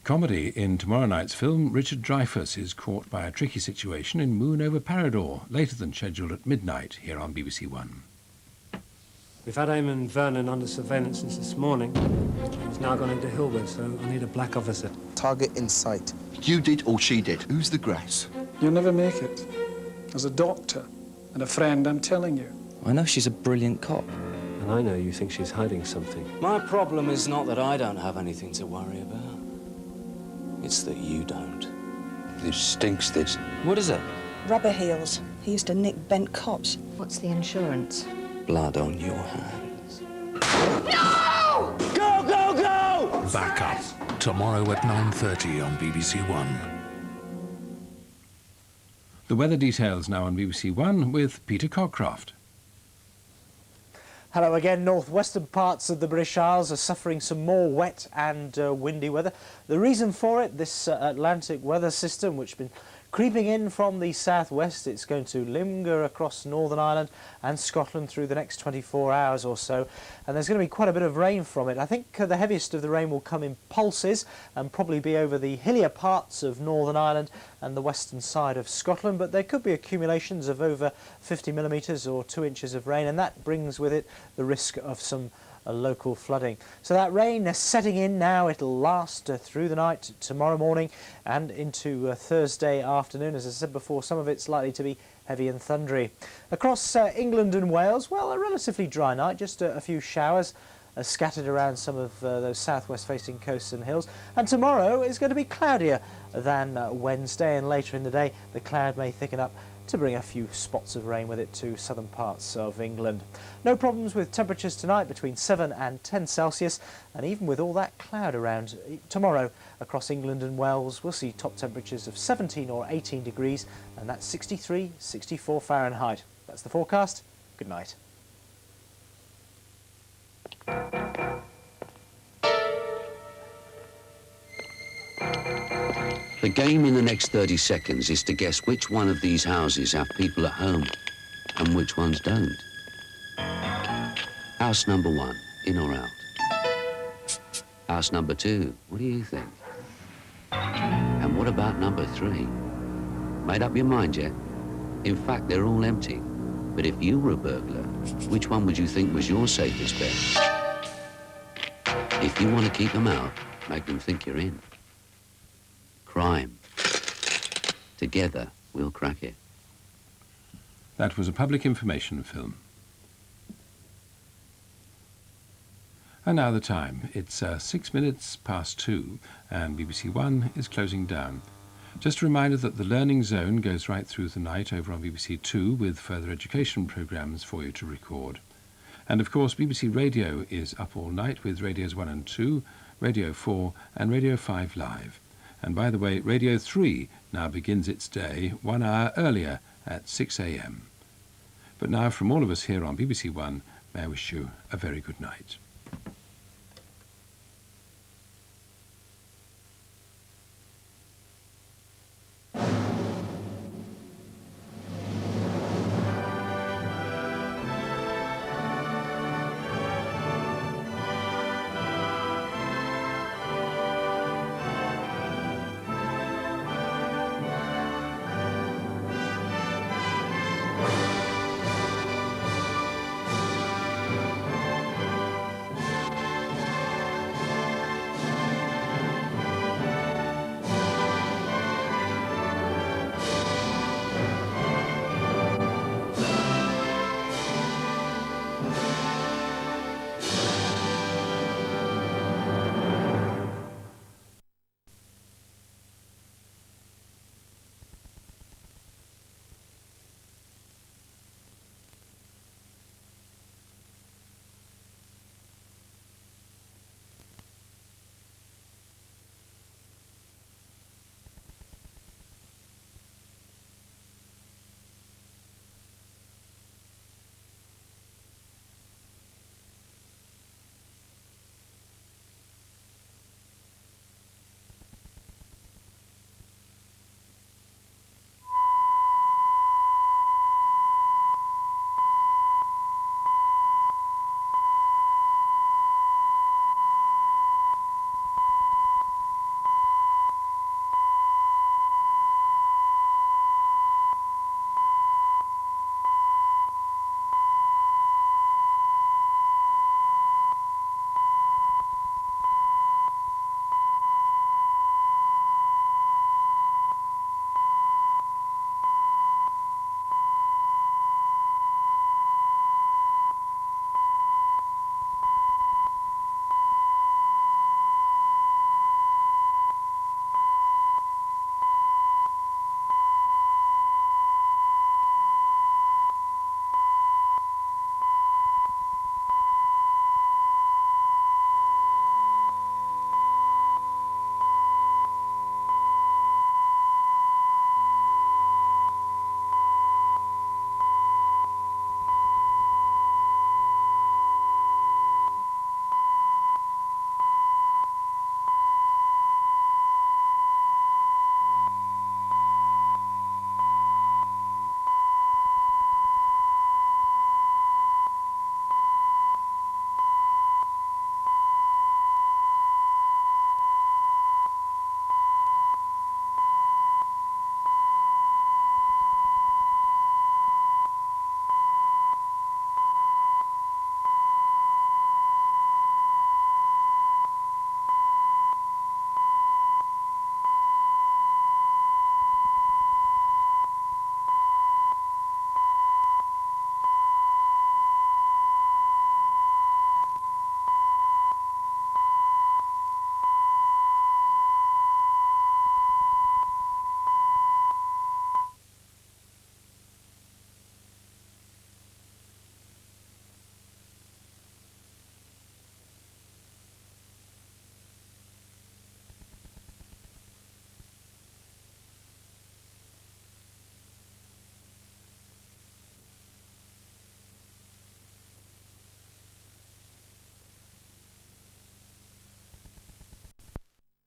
Comedy. In tomorrow night's film, Richard Dreyfuss is caught by a tricky situation in Moon over Parador, later than scheduled at midnight here on BBC One. We've had Eamon Vernon under surveillance since this morning. He's now gone into Hillwood, so I need a black officer. Target in sight. You did or she did? Who's the Grace? You'll never make it. As a doctor and a friend, I'm telling you. I know she's a brilliant cop. And I know you think she's hiding something. My problem is not that I don't have anything to worry about. It's that you don't. This stinks, this. What is it? Rubber heels. He used to nick bent cops. What's the insurance? Blood on your hands. No! Go, go, go! Back Up, tomorrow at 9:30 on BBC One. The weather details now on BBC One with Peter Cockcroft. Hello again. Northwestern parts of the British Isles are suffering some more wet and windy weather. The reason for it, this Atlantic weather system, which has been creeping in from the southwest, it's going to linger across Northern Ireland and Scotland through the next 24 hours or so. And there's going to be quite a bit of rain from it. I think the heaviest of the rain will come in pulses and probably be over the hillier parts of Northern Ireland and the western side of Scotland. But there could be accumulations of over 50 millimetres or 2 inches of rain, and that brings with it the risk of some local flooding. So that rain is setting in now. It'll last through the night tomorrow morning and into Thursday afternoon. As I said before, some of it's likely to be heavy and thundery. Across England and Wales, well, a relatively dry night, just a few showers scattered around some of those southwest facing coasts and hills. And tomorrow is going to be cloudier than Wednesday, and later in the day the cloud may thicken up to bring a few spots of rain with it to southern parts of England. No problems with temperatures tonight between 7 and 10 Celsius, and even with all that cloud around, tomorrow across England and Wales we'll see top temperatures of 17 or 18 degrees, and that's 63, 64 Fahrenheit. That's the forecast. Good night. The game in the next 30 seconds is to guess which one of these houses have people at home and which ones don't. House number 1, in or out? House number 2, what do you think? And what about number 3? Made up your mind yet? In fact, they're all empty. But if you were a burglar, which one would you think was your safest bet? If you want to keep them out, make them think you're in. Crime. Together, we'll crack it. That was a public information film. And now the time. It's 6 minutes past 2 and BBC One is closing down. Just a reminder that the Learning Zone goes right through the night over on BBC Two with further education programmes for you to record. And of course BBC Radio is up all night with Radios 1 and 2, Radio 4 and Radio 5 Live. And by the way, Radio 3 now begins its day 1 hour earlier at 6 a.m. But now from all of us here on BBC One, may I wish you a very good night.